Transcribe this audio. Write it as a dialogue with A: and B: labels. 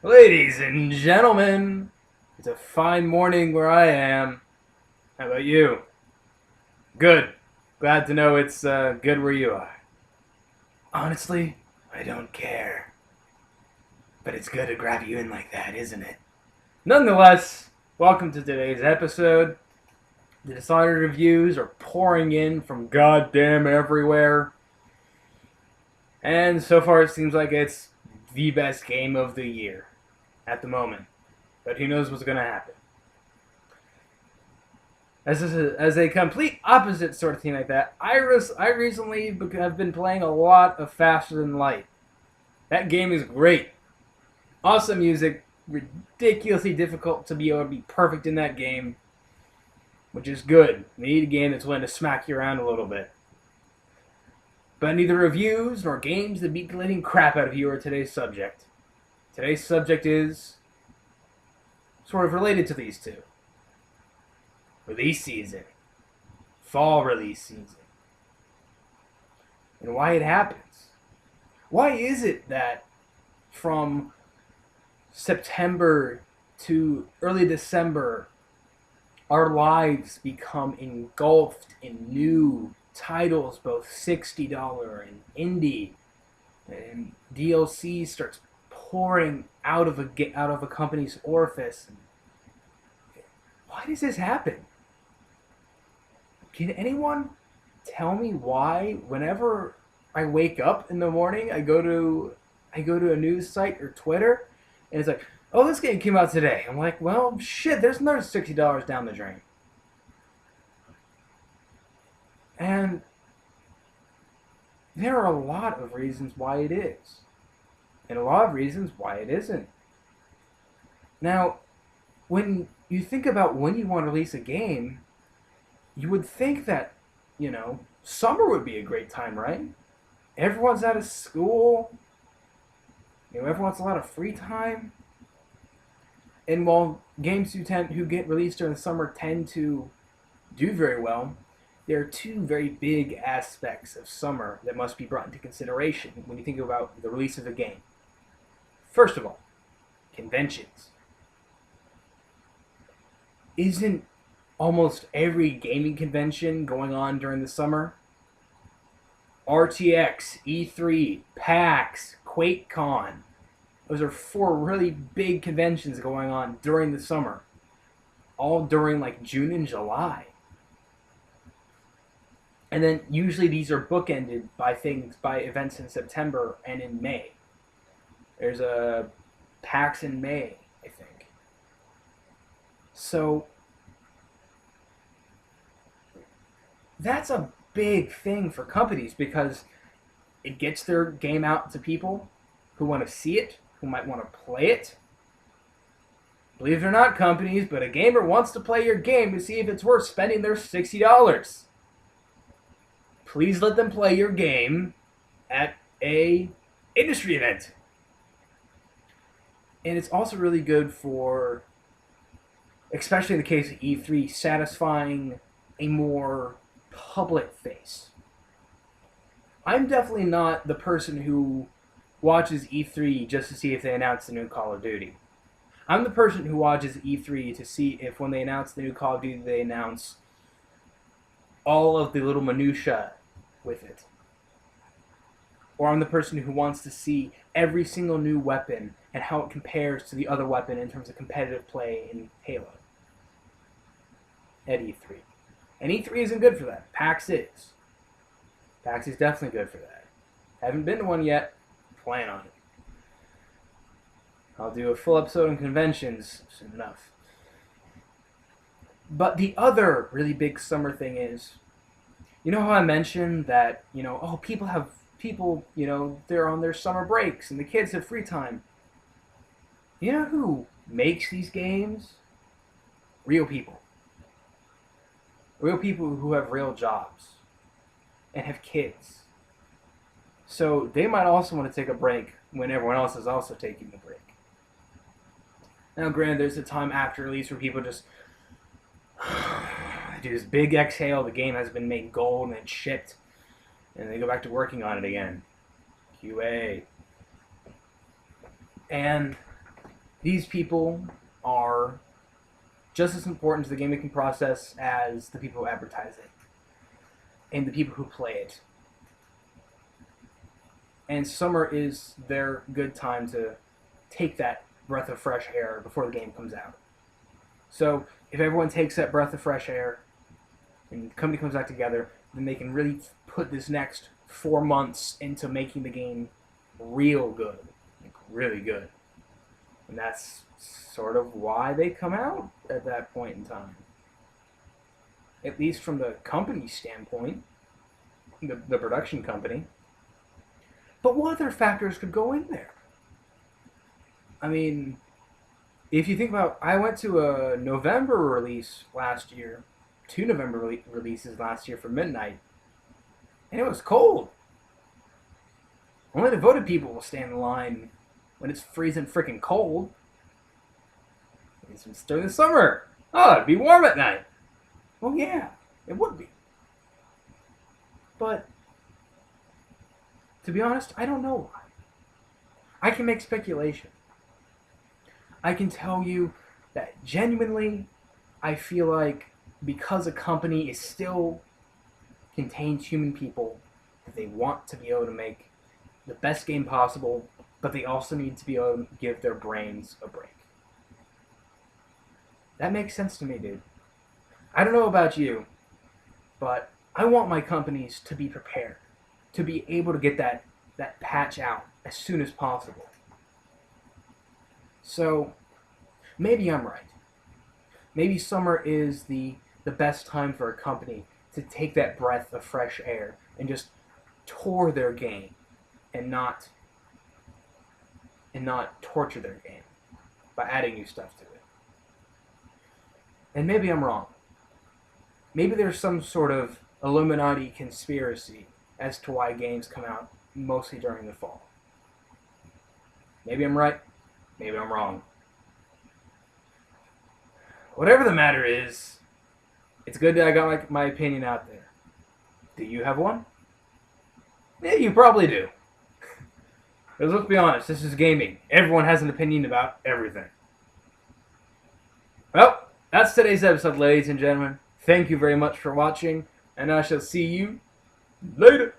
A: Ladies and gentlemen, it's a fine morning where I am. How about you? Good. Glad to know it's good where you are. Honestly, I don't care. But it's good to grab you in like that, isn't it? Nonetheless, welcome to today's episode. The Dishonored reviews are pouring in from goddamn everywhere. And so far, it seems like it's the best game of the year at the moment. But who knows what's going to happen. As a complete opposite sort of thing like that, I recently have been playing a lot of Faster Than Light. That game is great. Awesome music, ridiculously difficult to be able to be perfect in that game, which is good. You need a game that's willing to smack you around a little bit. But neither reviews nor games that beat the living crap out of you are today's subject. Today's subject is sort of related to these two. Release season. Fall release season. And why it happens. Why is it that from September to early December, our lives become engulfed in new titles, both $60 and indie, and DLC starts pouring out of a company's orifice? Why does this happen? Can anyone tell me why? Whenever I wake up in the morning, I go to a news site or Twitter, and it's like, "Oh, this game came out today." I'm like, "Well, shit, there's another $60 down the drain." And there are a lot of reasons why it is, and a lot of reasons why it isn't. Now, when you think about when you want to release a game, you would think that, summer would be a great time, right? Everyone's out of school. Everyone wants a lot of free time. And while games who get released during the summer tend to do very well, there are two very big aspects of summer that must be brought into consideration when you think about the release of a game. First of all, conventions. Isn't almost every gaming convention going on during the summer? RTX, E3, PAX, QuakeCon. Those are four really big conventions going on during the summer. All during like June and July. And then usually these are bookended by events in September and in May. There's a PAX in May, I think. So that's a big thing for companies because it gets their game out to people who want to see it, who might want to play it. Believe it or not, companies, but a gamer wants to play your game to see if it's worth spending their $60. Please let them play your game at a industry event. And it's also really good for, especially in the case of E3, satisfying a more public face. I'm definitely not the person who watches E3 just to see if they announce the new Call of Duty. I'm the person who watches E3 to see if when they announce the new Call of Duty, they announce all of the little minutia with it. Or I'm the person who wants to see every single new weapon and how it compares to the other weapon in terms of competitive play in Halo at E3. And E3 isn't good for that. PAX is. PAX is definitely good for that. Haven't been to one yet. Plan on it. I'll do a full episode on conventions soon enough. But the other really big summer thing is, you know how I mentioned that, people, they're on their summer breaks and the kids have free time. You know who makes these games? Real people. Real people who have real jobs and have kids. So they might also want to take a break when everyone else is also taking a break. Now, granted, there's a time after release where people just do this big exhale. The game has been made gold and it's shipped, and they go back to working on it again. QA. And these people are just as important to the game making process as the people who advertise it and the people who play it. And summer is their good time to take that breath of fresh air before the game comes out. So if everyone takes that breath of fresh air and the company comes back together, then they can really put this next 4 months into making the game real good, like really good. And that's sort of why they come out at that point in time. At least from the company's standpoint, the production company. But what other factors could go in there? I mean, if you think about, I went to a November release last year, 2 November releases last year for Midnight, and it was cold. Only devoted people will stand in line when it's freezing freaking cold. It's during the summer. Oh, it'd be warm at night. Well, yeah, it would be. But, to be honest, I don't know why. I can make speculation. I can tell you that genuinely, I feel like because a company is still contains human people, that they want to be able to make the best game possible, but they also need to be able to give their brains a break. That makes sense to me, dude. I don't know about you, but I want my companies to be prepared, to be able to get that patch out as soon as possible. So, maybe I'm right. Maybe summer is the best time for a company to take that breath of fresh air and just tour their game and not torture their game by adding new stuff to it. And maybe I'm wrong. Maybe there's some sort of Illuminati conspiracy as to why games come out mostly during the fall. Maybe I'm right. Maybe I'm wrong. Whatever the matter is, it's good that I got my opinion out there. Do you have one? Yeah, you probably do. Because let's be honest, this is gaming. Everyone has an opinion about everything. Well, that's today's episode, ladies and gentlemen. Thank you very much for watching, and I shall see you later.